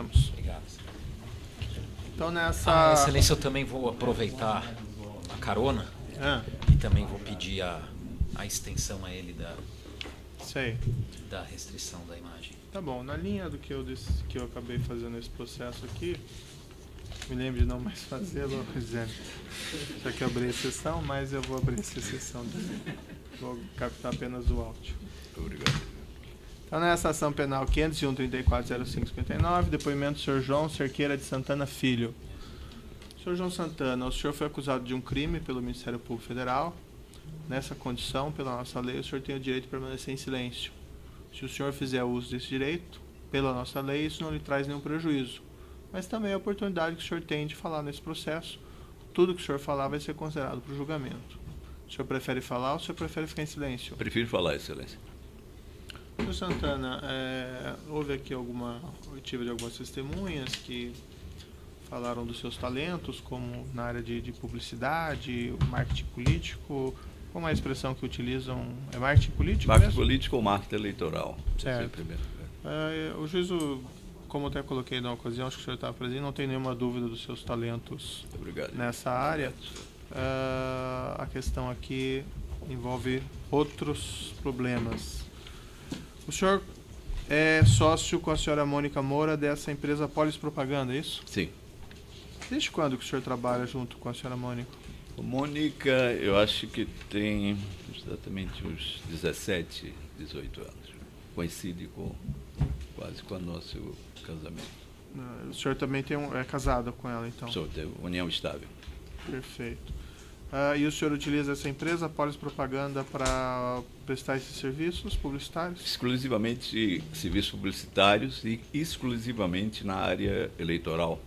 Podemos. Obrigado. Então, nessa... Excelência, eu também vou aproveitar a carona e também vou pedir a extensão a ele da restrição da imagem. Tá bom, na linha do que eu acabei fazendo esse processo aqui, me lembro de não mais fazê-lo, Rosane. Já que eu abri a sessão, mas eu vou abrir essa sessão também. Vou captar apenas o áudio. Obrigado. Então, nessa ação penal 501-3405-59, depoimento do senhor João Cerqueira de Santana Filho. Senhor João Santana, o senhor foi acusado de um crime pelo Ministério Público Federal. Nessa condição, pela nossa lei, o senhor tem o direito de permanecer em silêncio. Se o senhor fizer uso desse direito, pela nossa lei, isso não lhe traz nenhum prejuízo. Mas também a oportunidade que o senhor tem de falar nesse processo. Tudo que o senhor falar vai ser considerado para o julgamento. O senhor prefere falar ou o senhor prefere ficar em silêncio? Prefiro falar, Excelência. Senhor Santana, houve aqui eu tive de algumas testemunhas que falaram dos seus talentos, como na área de publicidade, marketing político. Como é a expressão que utilizam? É marketing político Marketing mesmo? político ou marketing eleitoral? Certo. O juízo, como eu até coloquei na ocasião, acho que o senhor estava presente, não tem nenhuma dúvida dos seus talentos nessa área. A questão aqui envolve outros problemas. O senhor é sócio com a senhora Mônica Moura dessa empresa Polis Propaganda, é isso? Sim. Desde quando que o senhor trabalha junto com a senhora Mônica? Mônica, eu acho que tem exatamente uns 17, 18 anos. Coincide quase com o nosso casamento. O senhor também é casado com ela, então? Sou, de união estável. Perfeito. E o senhor utiliza essa empresa, Polis Propaganda, para prestar esses serviços publicitários? Exclusivamente serviços publicitários e exclusivamente na área eleitoral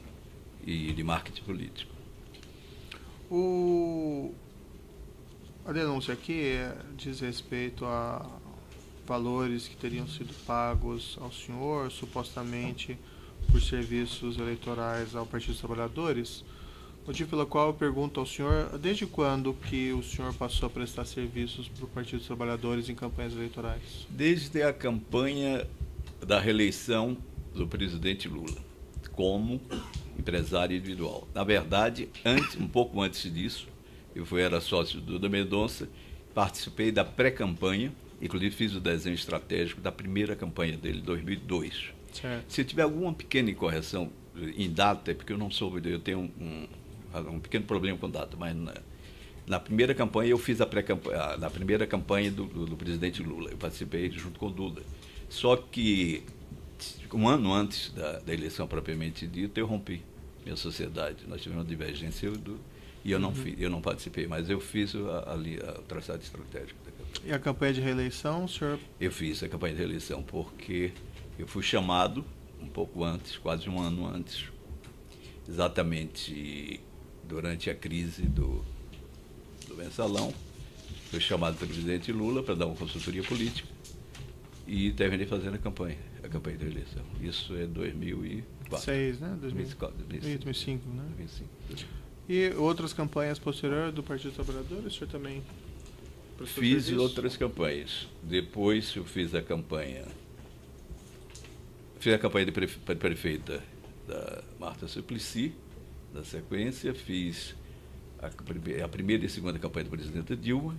e de marketing político. A denúncia aqui diz respeito a valores que teriam sido pagos ao senhor, supostamente por serviços eleitorais ao Partido dos Trabalhadores, motivo pelo qual eu pergunto ao senhor, desde quando que o senhor passou a prestar serviços para o Partido dos Trabalhadores em campanhas eleitorais? Desde a campanha da reeleição do presidente Lula, como empresário individual. Na verdade, um pouco antes disso, eu era sócio do Duda Mendonça, participei da pré-campanha, inclusive fiz o desenho estratégico da primeira campanha dele, 2002. Certo. Se tiver alguma pequena incorreção em data, é porque eu não soube, eu tenho um pequeno problema com data, mas na primeira campanha eu fiz na primeira campanha do presidente Lula, eu participei junto com o Duda. Só que um ano antes da eleição propriamente dita, eu rompi minha sociedade. Nós tivemos uma divergência e eu não participei, mas eu fiz o traçado estratégico da campanha. E a campanha de reeleição, o senhor? Eu fiz a campanha de reeleição porque eu fui chamado um pouco antes, quase um ano antes, exatamente durante a crise do mensalão. Fui chamado pelo presidente Lula para dar uma consultoria política e terminei fazendo a campanha de reeleição. Isso é 2004. 2006, né? 2005, né? 2005. E outras campanhas posteriores do Partido dos Trabalhadores, o senhor também fiz outras campanhas. Depois eu fiz a campanha de prefeita da Marta Suplicy, na sequência, fiz a primeira e segunda campanha da presidenta Dilma,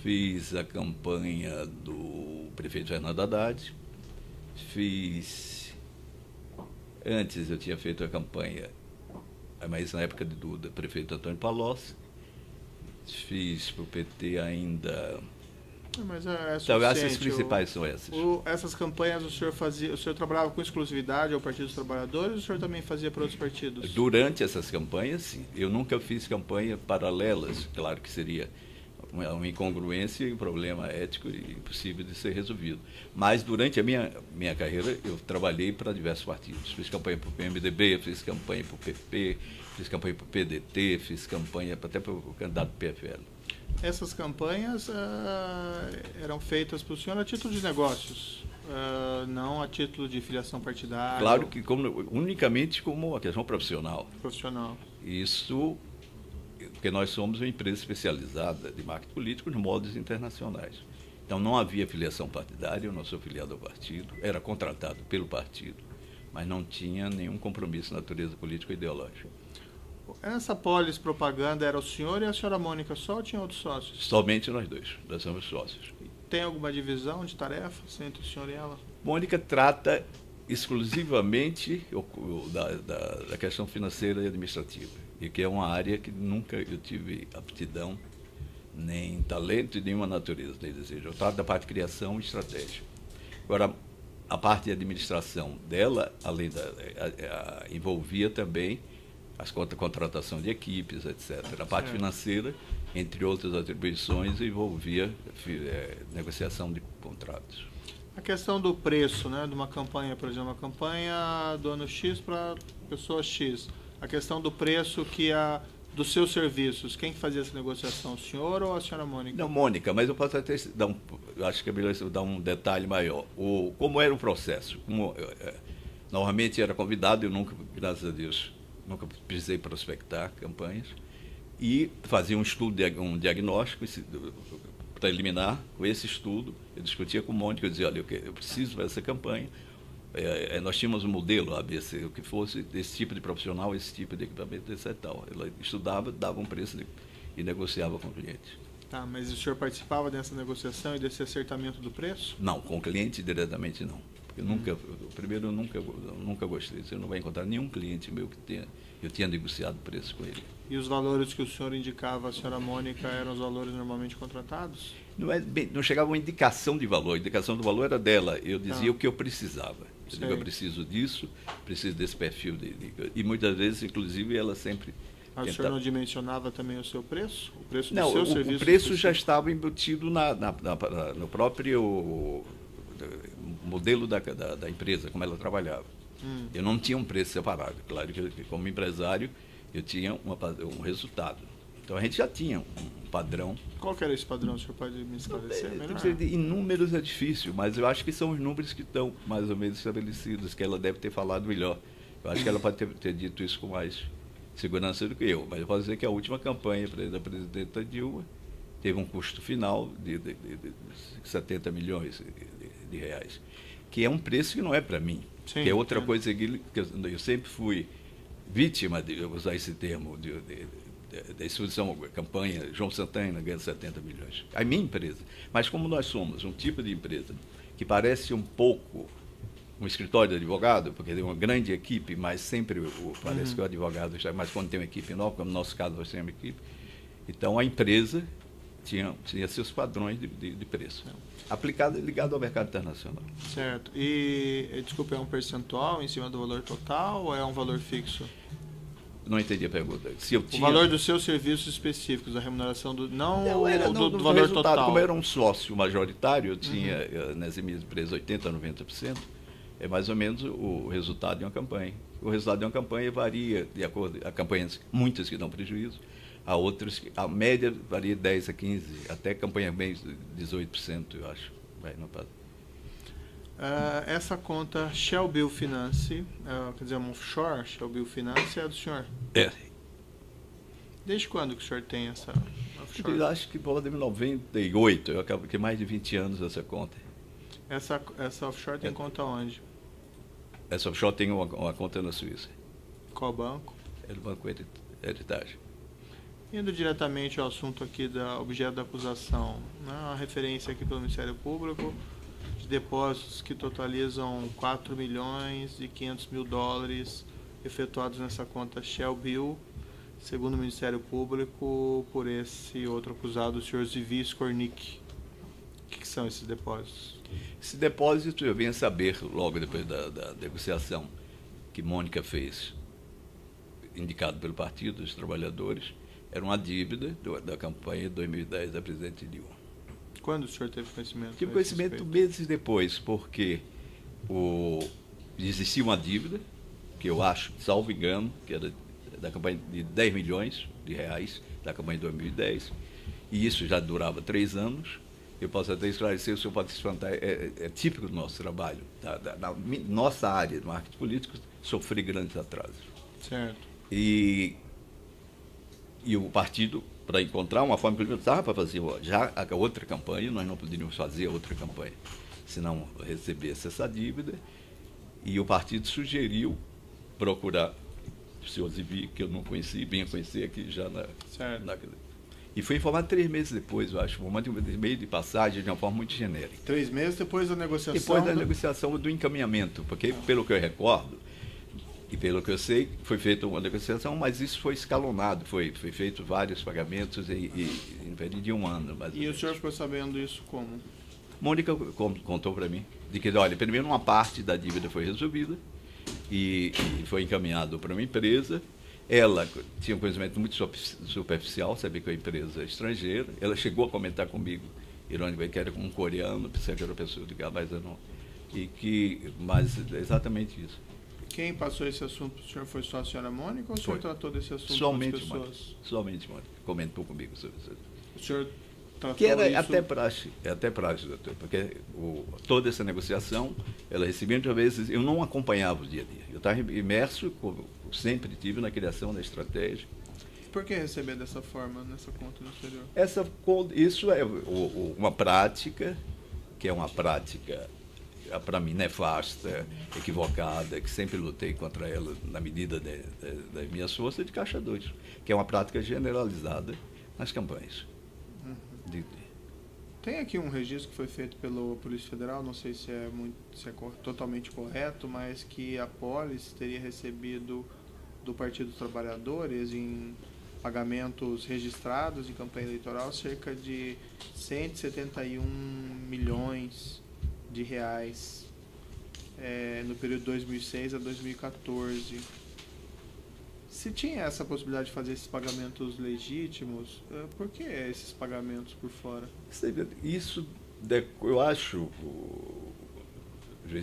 fiz a campanha do prefeito Fernando Haddad, antes eu tinha feito a campanha, mas na época do prefeito Antônio Palocci, fiz para o PT ainda. Mas então, essas principais são essas. Essas campanhas o senhor trabalhava com exclusividade ao Partido dos Trabalhadores ou o senhor também fazia para outros partidos? Durante essas campanhas, sim. Eu nunca fiz campanha paralelas, claro que seria uma incongruência e um problema ético impossível de ser resolvido. Mas durante a minha carreira eu trabalhei para diversos partidos. Fiz campanha para o PMDB, fiz campanha para o PP, fiz campanha para o PDT, fiz campanha até para o candidato do PFL. Essas campanhas eram feitas para o senhor a título de negócios, não a título de filiação partidária? Claro que unicamente como uma questão profissional. Isso porque nós somos uma empresa especializada de marketing político de moldes internacionais. Então não havia filiação partidária, eu não sou filiado ao partido, era contratado pelo partido mas não tinha nenhum compromisso de natureza política ou ideológica. Essa Polis Propaganda era o senhor e a senhora Mônica só ou tinha outros sócios? Somente nós dois, nós somos sócios. Tem alguma divisão de tarefas entre o senhor e ela? Mônica trata exclusivamente da questão financeira e administrativa, e que é uma área que nunca eu tive aptidão, nem talento e nenhuma natureza, nem desejo. Eu trato da parte de criação e estratégia. Agora, a parte de administração dela, além envolvia também as contratação de equipes, etc. A parte financeira, entre outras atribuições, envolvia negociação de contratos. A questão do preço, né, de uma campanha, por exemplo, uma campanha do ano X para pessoa X. A questão do preço dos seus serviços, quem que fazia essa negociação, o senhor ou a senhora Mônica? Não, Mônica, mas eu posso até acho que é melhor dar um detalhe maior. Como era o processo? Normalmente era convidado, eu nunca, graças a Deus, nunca precisei prospectar campanhas, e fazia um estudo, um diagnóstico preliminar. Com esse estudo, eu discutia com o Mônica, eu dizia, olha, eu preciso dessa campanha. Nós tínhamos um modelo ABC, o que fosse desse tipo de profissional, esse tipo de equipamento, etc. Tal. Ela estudava, dava um preço e negociava com o cliente. Tá, mas o senhor participava dessa negociação e desse acertamento do preço? Não, com o cliente diretamente não. Porque primeiro eu nunca gostei. Você não vai encontrar nenhum cliente meu eu tinha negociado preço com ele. E os valores que o senhor indicava à senhora Mônica eram os valores normalmente contratados? Não chegava uma indicação de valor. A indicação do valor era dela. Eu dizia o que eu precisava. Eu preciso disso, preciso desse perfil. E muitas vezes, inclusive, ela sempre... O senhor não dimensionava também o seu preço? O preço do não, seu serviço? O preço já estava embutido no próprio modelo da empresa, como ela trabalhava. Eu não tinha um preço separado. Claro que como empresário eu tinha um resultado. Então a gente já tinha um padrão. Qual que era esse padrão? O senhor pode me esclarecer melhor? Em números é difícil, mas eu acho que são os números que estão mais ou menos estabelecidos, que ela deve ter falado melhor. Eu acho que ela pode ter dito isso com mais segurança do que eu. Mas eu posso dizer que a última campanha da presidenta Dilma teve um custo final de 70 milhões de reais, que é um preço que não é para mim. Sim, que é outra coisa que eu sempre fui vítima de usar esse termo da instituição, campanha, João Santana ganha 70 milhões. A minha empresa. Mas como nós somos um tipo de empresa que parece um pouco um escritório de advogado, porque tem uma grande equipe, mas sempre parece que o advogado está, mas quando tem uma equipe nova, como no nosso caso nós temos uma equipe, então a empresa tinha seus padrões de preço, ligado ao mercado internacional. Certo. E, desculpa, é um percentual em cima do valor total ou é um valor fixo? Não entendi a pergunta. O valor dos seus serviços específicos, a remuneração do valor total. Como eu era um sócio majoritário, eu tinha nas minhas empresas 80% a 90%, é mais ou menos o resultado de uma campanha. O resultado de uma campanha varia de acordo com campanhas, muitas que dão prejuízo, a outras, a média varia 10% a 15%, até campanha bem 18%, eu acho. Não passa. Essa conta Shell Bill Finance, quer dizer, uma offshore, Shell Bill Finance, é do senhor? É. Desde quando que o senhor tem essa offshore? Eu acho que por volta de 98, eu acabo que mais de 20 anos essa conta. Essa offshore tem conta onde? Essa offshore tem uma conta na Suíça. Qual banco? É do Banco Heritage. Indo diretamente ao assunto aqui da objeto da acusação, né? A referência aqui pelo Ministério Público de depósitos que totalizam 4 milhões e 500 mil dólares efetuados nessa conta Shell Bill, segundo o Ministério Público, por esse outro acusado, o senhor Zivi Skornik. O que são esses depósitos? Esse depósito eu vim a saber logo depois da negociação que Mônica fez, indicado pelo Partido dos Trabalhadores. Era uma dívida da campanha de 2010 da presidente Dilma. Quando o senhor teve conhecimento? Tive conhecimento meses depois, porque existia uma dívida, que eu acho, salvo engano, que era da campanha de 10 milhões de reais, da campanha de 2010, e isso já durava 3 anos. Eu posso até esclarecer, o senhor pode se espantar, é típico do nosso trabalho, da nossa área de marketing político, sofrer grandes atrasos. Certo. E o partido, para encontrar uma forma que ele precisava para fazer já a outra campanha, nós não poderíamos fazer a outra campanha, se não recebesse essa dívida. E o partido sugeriu procurar o senhor Zivi, que eu não conheci, vinha conhecer aqui já e foi informado 3 meses depois, eu acho, um meio de passagem de uma forma muito genérica. 3 meses depois da negociação? Depois da negociação do encaminhamento, porque pelo que eu recordo, e pelo que eu sei, foi feita uma negociação, mas isso foi escalonado, foi feito vários pagamentos em período de 1 ano. E o senhor ficou sabendo isso como? Mônica contou para mim, de que, olha, primeiro uma parte da dívida foi resolvida e foi encaminhado para uma empresa. Ela tinha um conhecimento muito superficial, sabia que é uma empresa estrangeira. Ela chegou a comentar comigo, ironicamente, que era como um coreano, pensei que era uma pessoa de mas eu não. Mas é exatamente isso. Quem passou esse assunto para o senhor foi só a senhora Mônica ou o senhor tratou desse assunto somente com as pessoas? Somente Mônica. Comentou comigo sobre isso. O senhor tratou que era isso... até praxe, doutor, porque toda essa negociação, ela recebia muitas vezes, eu não acompanhava o dia a dia. Eu estava imerso, sempre tive na criação da estratégia. Por que receber dessa forma, nessa conta no exterior? Isso é uma prática, que é uma prática, para mim, nefasta, equivocada, que sempre lutei contra ela na medida das minhas forças, de Caixa 2, que é uma prática generalizada nas campanhas. Tem aqui um registro que foi feito pela Polícia Federal, não sei se é totalmente correto, mas que a Polis teria recebido do Partido dos Trabalhadores em pagamentos registrados em campanha eleitoral cerca de 171 milhões de reais no período de 2006 a 2014. Se tinha essa possibilidade de fazer esses pagamentos legítimos, por que esses pagamentos por fora? Isso, eu acho,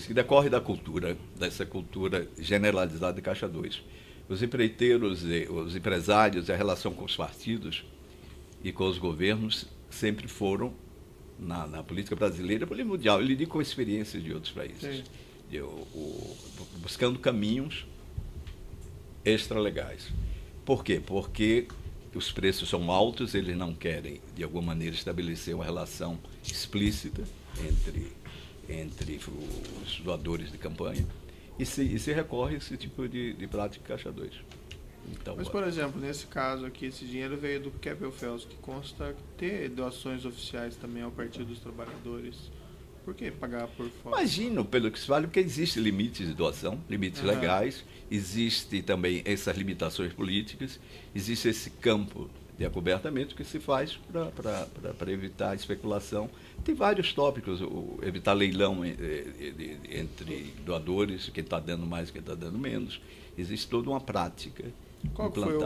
que decorre da cultura, dessa cultura generalizada de Caixa 2. Os empreiteiros, os empresários, a relação com os partidos e com os governos sempre foram, na política brasileira, política mundial, eu lidi com experiências de outros países, buscando caminhos extralegais. Por quê? Porque os preços são altos, eles não querem, de alguma maneira, estabelecer uma relação explícita entre os doadores de campanha e se recorre a esse tipo de prática Caixa 2. Então, mas, por exemplo, nesse caso aqui, esse dinheiro veio do Keppel-FELS, que consta ter doações oficiais também ao Partido dos Trabalhadores. Por que pagar por fora? Imagino, pelo que se fala, porque existem limites de doação, limites legais, existe também essas limitações políticas, existe esse campo de acobertamento que se faz para evitar a especulação. Tem vários tópicos, evitar leilão entre doadores, quem está dando mais, quem está dando menos. Existe toda uma prática. Qual foi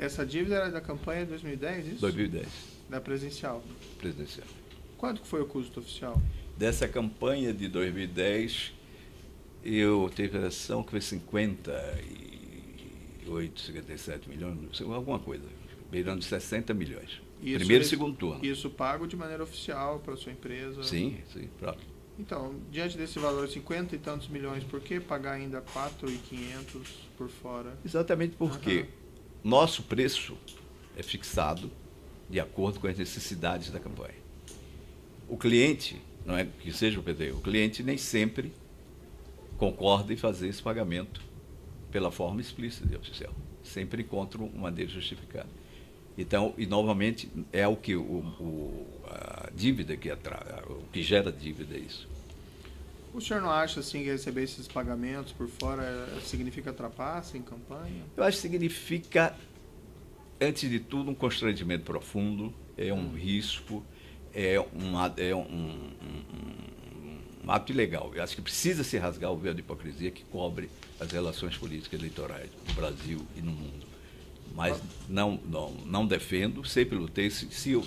essa dívida era da campanha de 2010, isso? 2010. Da presidencial? Presidencial. Quanto que foi o custo oficial? Dessa campanha de 2010, eu tive a impressão que foi 58, 57 milhões, alguma coisa, beirando 60 milhões. Isso primeiro e segundo turno. Isso pago de maneira oficial para a sua empresa? Sim, próprio. Então, diante desse valor, 50 e tantos milhões, por que pagar ainda 4.500 por fora? Exatamente porque nosso preço é fixado de acordo com as necessidades da campanha. O cliente, não é que seja o PT, o cliente nem sempre concorda em fazer esse pagamento pela forma explícita e oficial. Sempre encontra uma maneira justificada. Então, e novamente, é o que a dívida o que gera dívida é isso. O senhor não acha assim que receber esses pagamentos por fora significa trapaça em campanha? Eu acho que significa, antes de tudo, um constrangimento profundo, é um risco, é um ato ilegal. Eu acho que precisa se rasgar o véu de hipocrisia que cobre as relações políticas eleitorais no Brasil e no mundo. Mas não defendo, sempre lutei. Se o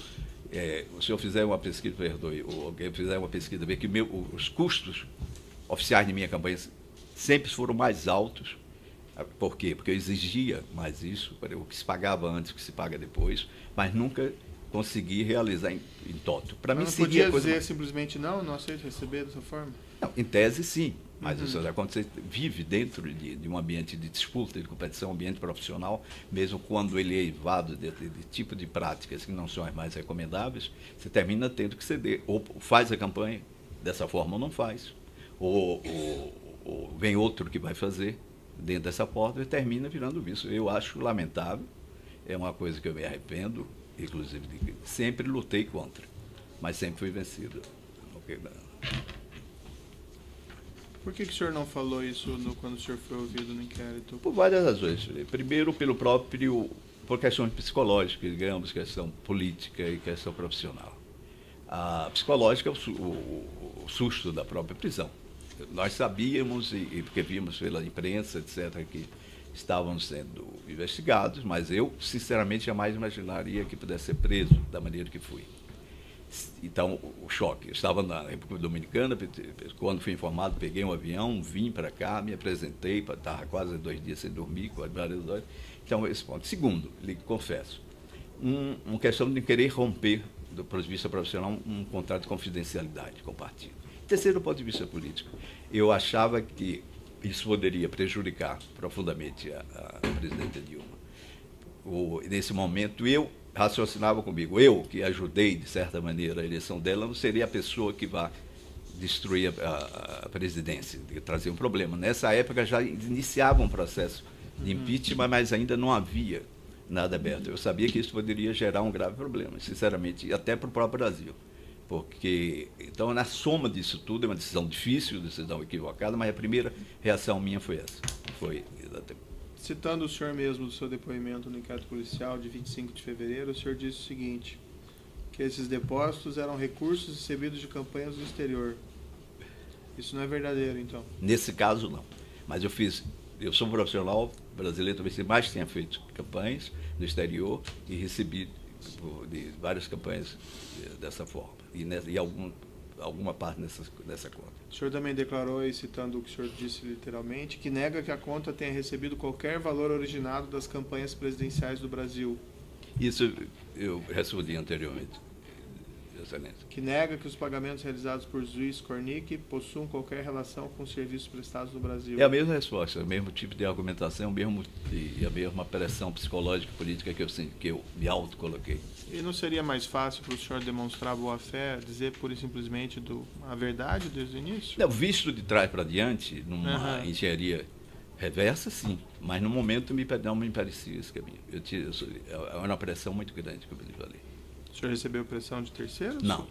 senhor fizer uma pesquisa, perdoe, ou alguém fizer uma pesquisa, ver que os custos oficiais de minha campanha sempre foram mais altos. Por quê? Porque eu exigia mais isso, o que se pagava antes, o que se paga depois, mas nunca consegui realizar em toto. Para mim seria podia dizer simplesmente não aceito receber dessa forma? Não, em tese sim, mas quando você vive dentro de um ambiente de disputa, de competição, um ambiente profissional, mesmo quando ele é evado de tipo de práticas que não são as mais recomendáveis, você termina tendo que ceder. Ou faz a campanha dessa forma ou não faz. Ou vem outro que vai fazer dentro dessa porta e termina virando vice. Eu acho lamentável, é uma coisa que eu me arrependo, inclusive sempre lutei contra, mas sempre fui vencido. Por que o senhor não falou isso quando o senhor foi ouvido no inquérito? Por várias razões. Primeiro, por questões psicológicas, digamos, questão política e questão profissional. A psicológica é o susto da própria prisão. Nós sabíamos, e porque vimos pela imprensa, etc., que estavam sendo investigados, mas eu, sinceramente, jamais imaginaria que pudesse ser preso da maneira que fui. Então, o choque. Eu estava na República Dominicana, quando fui informado, peguei um avião, vim para cá, me apresentei, estava quase 2 dias sem dormir, com várias horas. Então, esse ponto. Segundo, lhe confesso, uma questão de querer romper, do ponto de vista profissional, um contrato de confidencialidade com o partido. Terceiro, do ponto de vista político, eu achava que isso poderia prejudicar profundamente a presidenta Dilma. Nesse momento, eu raciocinava comigo, eu que ajudei, de certa maneira, a eleição dela, não seria a pessoa que vai destruir a presidência, trazer um problema. Nessa época já iniciava um processo de impeachment, mas ainda não havia nada aberto. Eu sabia que isso poderia gerar um grave problema, sinceramente, até para o próprio Brasil. Porque, então, na soma disso tudo, é uma decisão difícil, decisão equivocada, mas a primeira reação minha foi essa. Foi exatamente. Citando o senhor mesmo do seu depoimento no inquérito policial de 25 de fevereiro, o senhor disse o seguinte, que esses depósitos eram recursos recebidos de campanhas do exterior. Isso não é verdadeiro, então? Nesse caso, não. Mas eu sou um profissional brasileiro, talvez mais tenha feito campanhas no exterior e recebi de várias campanhas dessa forma. E alguma parte nessa conta. O senhor também declarou, aí, citando o que o senhor disse literalmente, que nega que a conta tenha recebido qualquer valor originado das campanhas presidenciais do Brasil. Isso eu respondi anteriormente, Excelência. Que nega que os pagamentos realizados por Luiz Cornic possuam qualquer relação com os serviços prestados no Brasil. É a mesma resposta, o mesmo tipo de argumentação, a mesma pressão psicológica e política que eu me autocoloquei. E não seria mais fácil para o senhor demonstrar boa-fé, dizer pura e simplesmente a verdade desde o início? Não, visto de trás para diante, numa engenharia reversa, sim, mas no momento não me parecia esse caminho. É uma pressão muito grande, como eu lhe falei. O senhor recebeu pressão de terceiros? Não,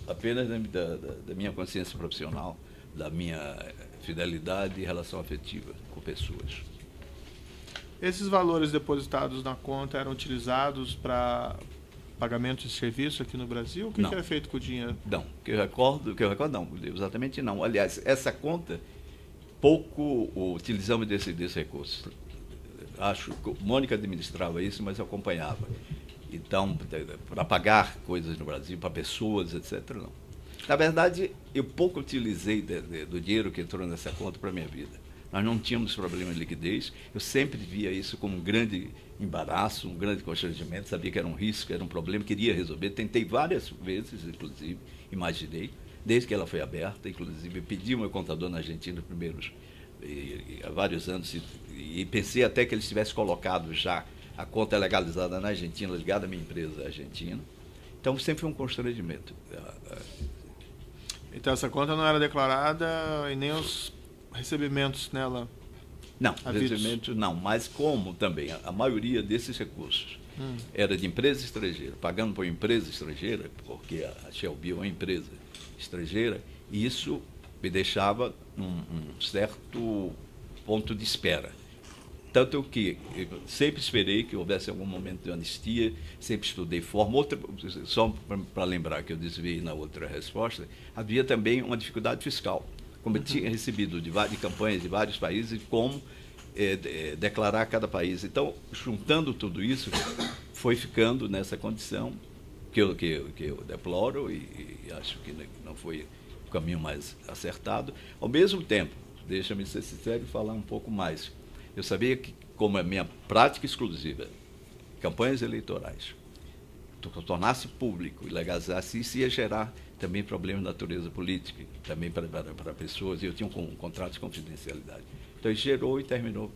apenas da minha consciência profissional, da minha fidelidade e relação afetiva com pessoas. Esses valores depositados na conta eram utilizados para pagamento de serviço aqui no Brasil? O que era feito com o dinheiro? Não, que eu recordo não, exatamente não. Aliás, essa conta, pouco utilizamos desse recurso. Acho que Mônica administrava isso, mas eu acompanhava. Então, para pagar coisas no Brasil, para pessoas, etc., não. Na verdade, eu pouco utilizei do dinheiro que entrou nessa conta para a minha vida. Nós não tínhamos problema de liquidez, eu sempre via isso como um grande embaraço, um grande constrangimento, sabia que era um risco, era um problema, queria resolver. Tentei várias vezes, inclusive, imaginei, desde que ela foi aberta, inclusive pedi ao meu contador na Argentina há vários anos, e pensei até que ele tivesse colocado já a conta legalizada na Argentina, ligada à minha empresa argentina. Então, sempre foi um constrangimento. Então, essa conta não era declarada e nem os recebimentos nela? Não, recebimento não, mas como também a maioria desses recursos era de empresa estrangeira, pagando por empresa estrangeira, porque a Shelby é uma empresa estrangeira, e isso me deixava num certo ponto de espera. Tanto que eu sempre esperei que houvesse algum momento de anistia, sempre estudei forma. Só para lembrar que eu desviei na outra resposta, havia também uma dificuldade fiscal. Como eu tinha recebido de campanhas de vários países, como declarar cada país. Então, juntando tudo isso, foi ficando nessa condição que eu deploro e acho que não foi o caminho mais acertado. Ao mesmo tempo, deixa-me ser sincero e falar um pouco mais. Eu sabia que, como a minha prática exclusiva, campanhas eleitorais, tornasse público e legalizasse, isso ia gerar também problemas de natureza política, também para pessoas, e eu tinha um contrato de confidencialidade. Então, isso gerou e terminou.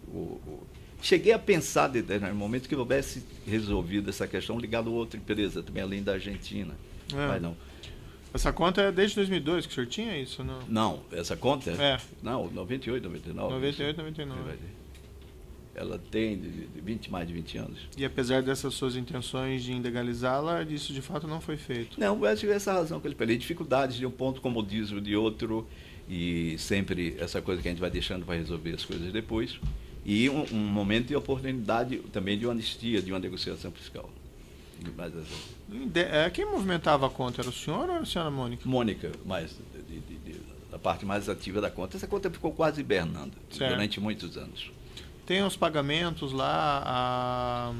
Cheguei a pensar, no momento que eu houvesse resolvido essa questão, ligado a outra empresa, também além da Argentina, mas não. Essa conta é desde 2002 que o senhor tinha isso? Não, não essa conta? É. Não, 98, 99. 98, 99. Ela tem mais de 20 anos. E apesar dessas suas intenções de ilegalizá-la, isso de fato não foi feito? Não, eu tive essa razão que ele falei. Dificuldades de um ponto, comodismo de outro, e sempre essa coisa que a gente vai deixando para resolver as coisas depois. E um momento de oportunidade também de uma anistia, de uma negociação fiscal. Mas, quem movimentava a conta? Era o senhor ou era a senhora Mônica? Mônica, mas a parte mais ativa da conta. Essa conta ficou quase hibernando durante muitos anos. Tem os pagamentos lá,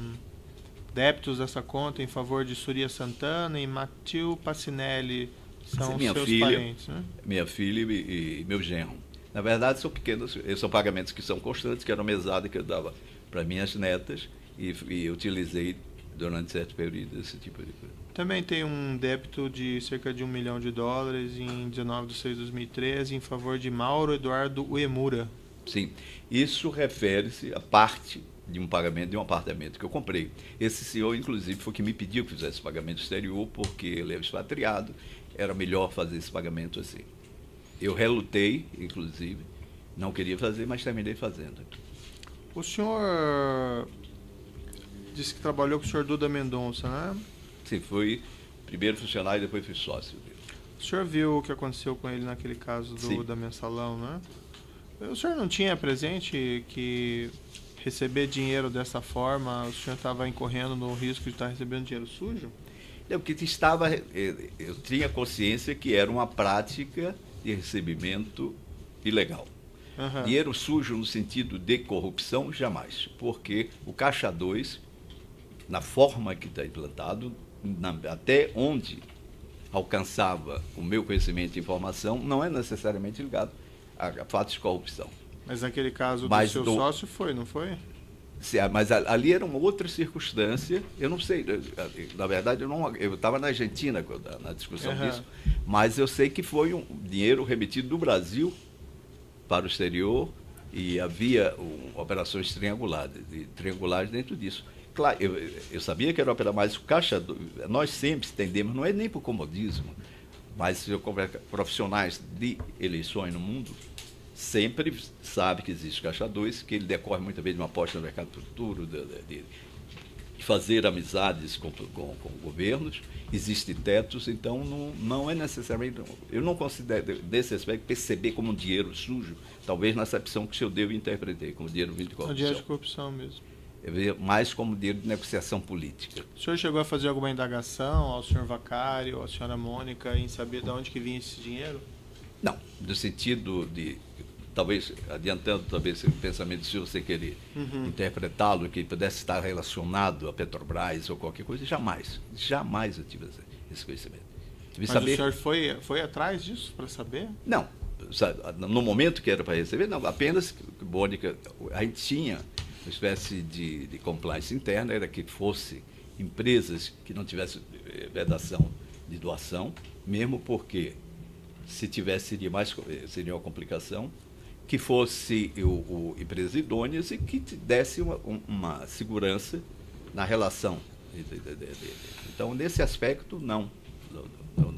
débitos dessa conta em favor de Surya Santana e Matil Passinelli, são seus parentes, né? Minha filha e meu genro. Na verdade, são pequenos, são pagamentos que são constantes, que era uma mesada que eu dava para minhas netas e utilizei durante certo período esse tipo de coisa. Também tem um débito de cerca de $1 milhão em 19/6/2013 em favor de Mauro Eduardo Uemura. Sim, isso refere-se a parte de um pagamento de um apartamento que eu comprei. Esse senhor, inclusive, foi que me pediu que fizesse pagamento exterior, porque ele é expatriado, era melhor fazer esse pagamento assim. Eu relutei, inclusive, não queria fazer, mas terminei fazendo. O senhor disse que trabalhou com o senhor Duda Mendonça, né? Sim, fui primeiro funcionário e depois fui sócio dele. O senhor viu o que aconteceu com ele naquele caso da mensalão, né? O senhor não tinha presente que receber dinheiro dessa forma, o senhor estava incorrendo no risco de estar recebendo dinheiro sujo? Não, porque eu tinha consciência que era uma prática de recebimento ilegal. Uhum. Dinheiro sujo no sentido de corrupção, jamais. Porque o Caixa 2, na forma que está implantado, até onde alcançava o meu conhecimento e informação, não é necessariamente ligado a fatos de corrupção. Mas naquele caso do seu sócio foi, não foi? Mas ali era uma outra circunstância, eu não sei, na verdade eu estava na Argentina na discussão disso, mas eu sei que foi um dinheiro remetido do Brasil para o exterior e havia operações triangulares dentro disso. Claro, eu sabia que era operação, mas o Caixa, nós sempre tendemos, não é nem por comodismo, mas se eu converso com profissionais de eleições no mundo, sempre sabe que existe o Caixa 2, que ele decorre muitas vezes de uma aposta no mercado futuro, de fazer amizades com governos, existem tetos, então não é necessariamente... Eu não considero, nesse aspecto, perceber como um dinheiro sujo, talvez na acepção que eu devo interpretei, como dinheiro de corrupção. Dinheiro de corrupção mesmo. Eu vejo mais como dinheiro de negociação política. O senhor chegou a fazer alguma indagação ao senhor Vacário, à senhora Mônica, em saber de onde que vinha esse dinheiro? Não, no sentido de... Talvez, adiantando talvez o pensamento, se você querer interpretá-lo, que pudesse estar relacionado a Petrobras ou qualquer coisa, jamais eu tive esse conhecimento. Mas saber... o senhor foi atrás disso para saber? Não, no momento que era para receber, não, apenas, Mônica, a gente tinha uma espécie de compliance interna, era que fosse empresas que não tivessem vedação de doação, mesmo porque, se tivesse, seria uma complicação, que fosse empresas idôneas e que desse uma segurança na relação. Então, nesse aspecto, não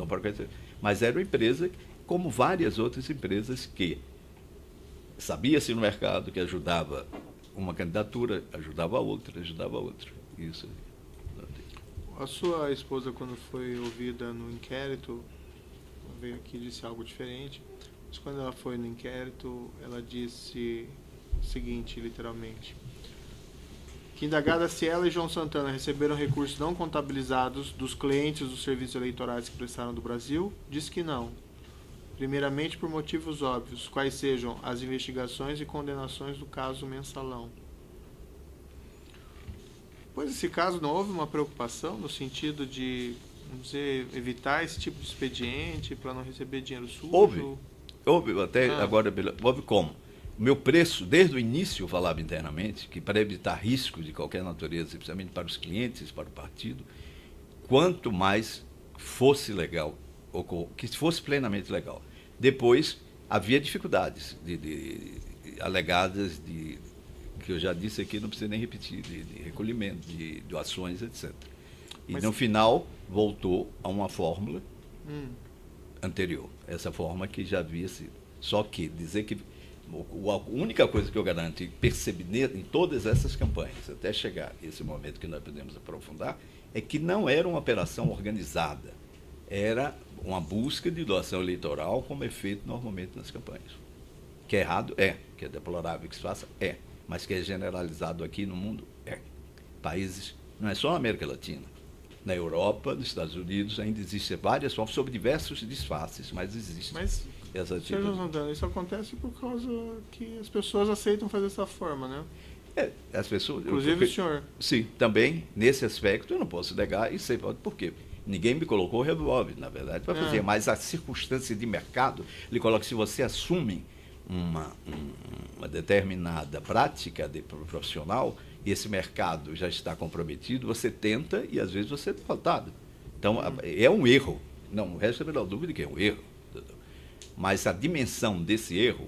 pode acontecer. Mas era uma empresa, como várias outras empresas, que sabia-se no mercado que ajudava uma candidatura, ajudava a outra. Isso. A sua esposa, quando foi ouvida no inquérito, veio aqui e disse algo diferente. Mas quando ela foi no inquérito, ela disse o seguinte, literalmente: que indagada se ela e João Santana receberam recursos não contabilizados dos clientes dos serviços eleitorais que prestaram do Brasil, disse que não. Primeiramente por motivos óbvios, quais sejam as investigações e condenações do caso Mensalão. Pois esse caso não houve uma preocupação no sentido de, vamos dizer, evitar esse tipo de expediente para não receber dinheiro sujo? Houve até agora, houve como? O meu preço, desde o início eu falava internamente, que para evitar riscos de qualquer natureza, especialmente para os clientes, para o partido, quanto mais fosse legal, ou que fosse plenamente legal. Depois, havia dificuldades alegadas que eu já disse aqui, não precisa nem repetir, de recolhimento, de doações, etc. E no final, voltou a uma fórmula anterior. Essa forma que já havia sido. Só que dizer que a única coisa que eu garanto e percebi em todas essas campanhas, até chegar esse momento que nós podemos aprofundar, é que não era uma operação organizada. Era uma busca de doação eleitoral, como é feito normalmente nas campanhas. Que é errado? É. Que é deplorável que se faça? É. Mas que é generalizado aqui no mundo? É. Países, não é só na América Latina. Na Europa, nos Estados Unidos, ainda existem várias formas, sob diversos disfarces, mas existe. Mas, Sr. João Santana, isso acontece por causa que as pessoas aceitam fazer dessa forma, né? As pessoas... Inclusive o senhor. Sim, também, nesse aspecto, eu não posso negar e sei por quê. Ninguém me colocou revólver, na verdade, para fazer, mas a circunstância de mercado lhe coloca, se você assume uma determinada prática de profissional e esse mercado já está comprometido, você tenta e às vezes você é derrotado. Então, é um erro. Não, o resto é a menor dúvida que é um erro. Mas a dimensão desse erro,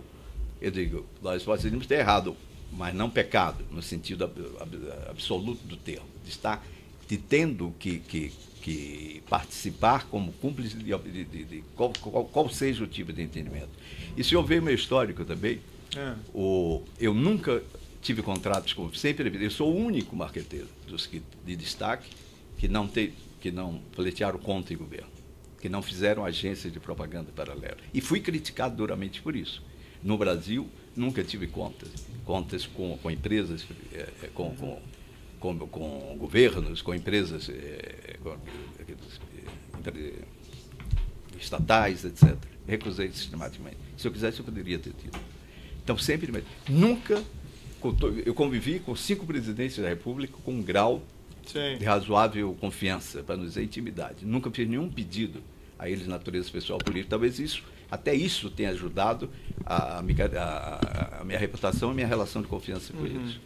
eu digo, nós podemos ter errado, mas não pecado, no sentido absoluto do termo, de estar tendo que participar como cúmplice de qual seja o tipo de entendimento. E se eu ver meu histórico também, eu nunca tive contratos com... Sempre, eu sou o único marqueteiro de destaque que não pleitearam contra o governo, que não fizeram agências de propaganda paralela. E fui criticado duramente por isso. No Brasil, nunca tive contas com empresas, com governos, com empresas estatais, etc. Recusei sistematicamente. Se eu quisesse, eu poderia ter tido. Então, sempre... Nunca... Eu convivi com 5 presidentes da República com um grau de razoável confiança, para não dizer intimidade. Nunca fiz nenhum pedido a eles, natureza pessoal política. Talvez até isso tenha ajudado a minha reputação e a minha relação de confiança com eles.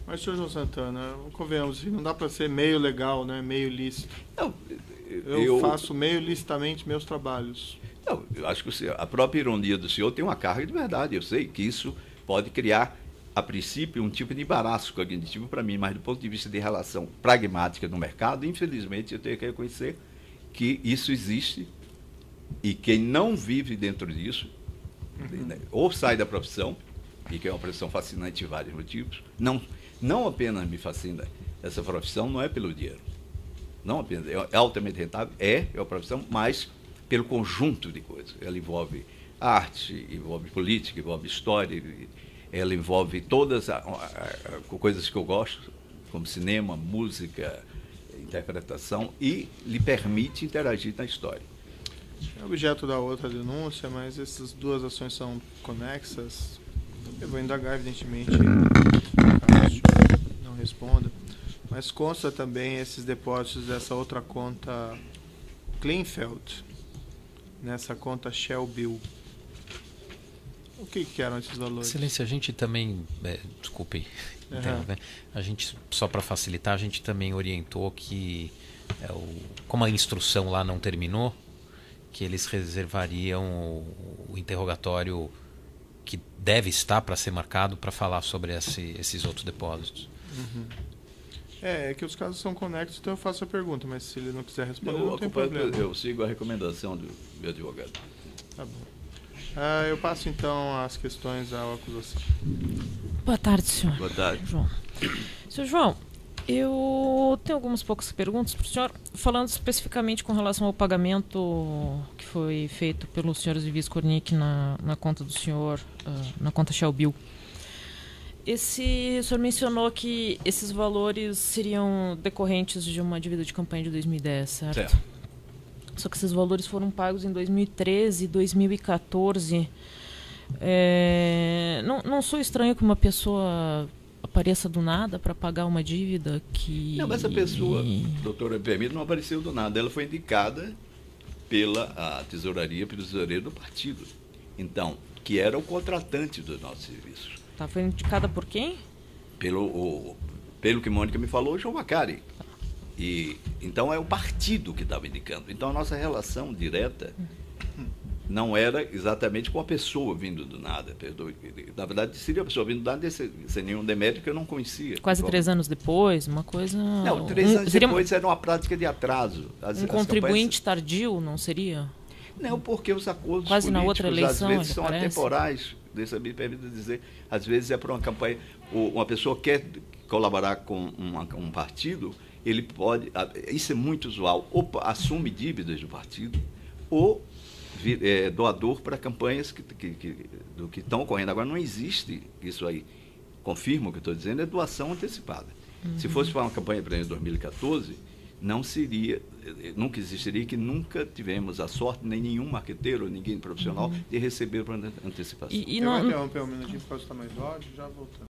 Mas, senhor João Santana, convenhamos, não dá para ser meio legal, né? Meio lícito. Não, eu faço meio licitamente meus trabalhos. Não, eu acho que a própria ironia do senhor tem uma carga de verdade. Eu sei que isso pode criar, a princípio, um tipo de embaraço cognitivo para mim, mas do ponto de vista de relação pragmática no mercado, infelizmente, eu tenho que reconhecer que isso existe e quem não vive dentro disso, ou sai da profissão, e que é uma profissão fascinante por vários motivos, não apenas me fascina essa profissão, não é pelo dinheiro, não apenas, é altamente rentável, é uma profissão, mas pelo conjunto de coisas. Ela envolve arte, envolve política, envolve história, ela envolve todas as coisas que eu gosto, como cinema, música, interpretação, e lhe permite interagir na história. É objeto da outra denúncia, mas essas duas ações são conexas. Eu vou indagar, evidentemente, caso não responda, mas consta também esses depósitos dessa outra conta Kleinfeld, nessa conta Shell Bill. O que eram esses valores? Excelência, a gente também, desculpe, a gente, só para facilitar, a gente também orientou que, como a instrução lá não terminou, que eles reservariam o interrogatório que deve estar para ser marcado para falar sobre esses outros depósitos. É que os casos são conexos, então eu faço a pergunta, mas se ele não quiser responder, não tem problema. Eu sigo a recomendação do meu advogado. Tá bom. Eu passo, então, as questões à acusação. Boa tarde, senhor. Boa tarde. João. Senhor João, eu tenho algumas poucas perguntas para o senhor, falando especificamente com relação ao pagamento que foi feito pelos senhores de Vice-Cornic na conta do senhor, na conta Shell Bill. O senhor mencionou que esses valores seriam decorrentes de uma dívida de campanha de 2010, certo? Só que esses valores foram pagos em 2013 e 2014. Não sou estranho que uma pessoa apareça do nada para pagar uma dívida que... Não, mas essa pessoa, doutora Permito, não apareceu do nada. Ela foi indicada pela tesouraria, pelo tesoureiro do partido. Então, que era o contratante dos nossos serviços. Tá, foi indicada por quem? Pelo que Mônica me falou, João Macari. Então é o partido que estava indicando. Então a nossa relação direta não era exatamente com a pessoa vindo do nada. Na verdade, seria a pessoa vindo do nada sem nenhum demérito que eu não conhecia. Quase 3 anos depois, uma coisa... Não, 3 anos depois era uma prática de atraso. Contribuinte tardio, não seria? Não, porque os acordos Quase na outra políticos, eleição, às vezes, ele são parece. atemporais. Deixa me permite dizer, às vezes é para uma campanha, uma pessoa quer colaborar com um partido, ele pode, isso é muito usual, ou assume dívidas do partido, ou doador para campanhas do que estão ocorrendo. Agora, não existe isso aí. Confirmo o que estou dizendo, é doação antecipada. Se fosse para uma campanha, por exemplo, em 2014, nunca existiria, que nunca tivemos a sorte, nem nenhum marqueteiro, ninguém profissional, de receber por antecipação. Eu vou interromper um minutinho por causa do tamanho do áudio, já voltamos.